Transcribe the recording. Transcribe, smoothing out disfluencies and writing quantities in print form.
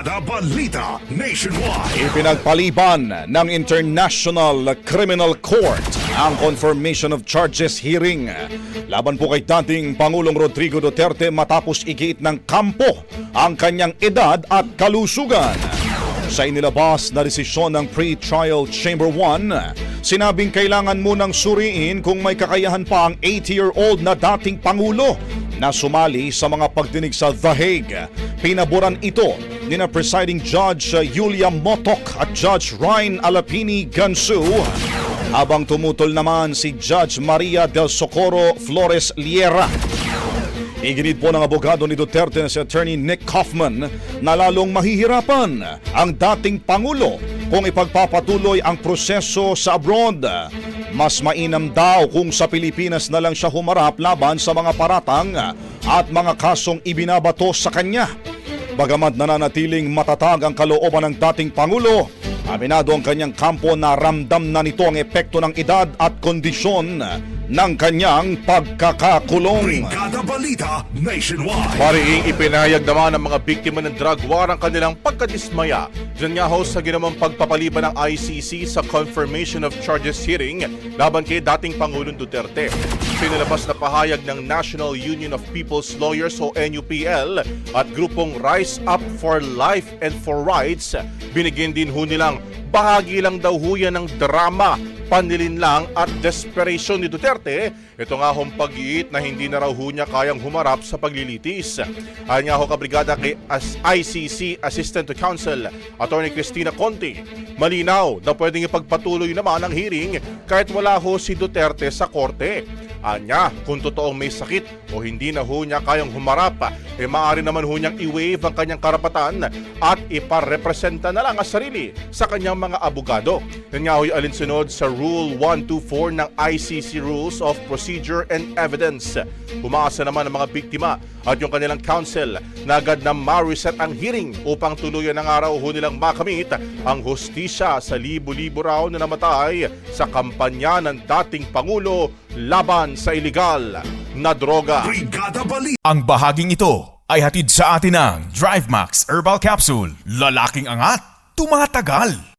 Balita Nationwide. Ipinagpaliban ng International Criminal Court ang confirmation of charges hearing laban po kay dating Pangulong Rodrigo Duterte matapos igiit ng kampo ang kanyang edad at kalusugan. Sa inilabas na desisyon ng Pre-Trial Chamber 1, sinabing kailangan munang suriin kung may kakayahan pa ang 80-year-old na dating Pangulo na sumali sa mga pagdinig sa The Hague. Pinaboran ito ni na Presiding Judge Julia Motok at Judge Ryan Alapini Gansu, habang tumutol naman si Judge Maria del Socorro Flores Liera. Iginid po ng abogado ni Duterte na si Attorney Nick Kaufman na lalong mahihirapan ang dating Pangulo kung ipagpapatuloy ang proseso sa abroad. Mas mainam daw kung sa Pilipinas na lang siya humarap laban sa mga paratang at mga kasong ibinabato sa kanya. Bagamat nananatiling matatag ang kalooban ng dating Pangulo, aminado ang kanyang kampo na ramdam na nito ang epekto ng edad at kondisyon ng kanyang pagkakakulong. Brigada Balita Nationwide. Pariing ipinahayag naman ng mga biktima ng drug war ang kanilang pagkadismaya. Diyan nga ho sa ginamang pagpapaliban ng ICC sa confirmation of charges hearing laban kay dating Pangulong Duterte. Sinilabas na pahayag ng National Union of People's Lawyers o NUPL at grupong Rise Up for Life and for Rights, binigyan din ho nilang bahagi lang daw ho yan ng drama, panlilinlang at desperation ni Duterte. Ito nga hong pag-iit na hindi na raw ho niya kayang humarap sa paglilitis. Ayon nga ho kabrigada kay ICC Assistant to Counsel Attorney Cristina Conti, malinaw na pwedeng ipagpatuloy naman ang hearing kahit wala ho si Duterte sa korte. Anya, kung totoong may sakit o hindi na ho niya kayang humarap, maaari naman ho niyang i-waive ang kanyang karapatan at iparepresenta na lang ang sarili sa kanyang mga abogado. Yan nga ho'y alinsunod sa Rule 124 ng ICC Rules of Procedure and Evidence. Umaasa naman ang mga biktima at yung kanilang counsel na agad na ma-reset ang hearing upang tuluyan ng araw ho nilang makamit ang hustisya sa libo-libo raw na namatay sa kampanya ng dating Pangulo laban sa iligal na droga. Brigada Balita. Ang bahaging ito ay hatid sa atin ng DriveMax Herbal Capsule. Lalaking angat, tumatagal.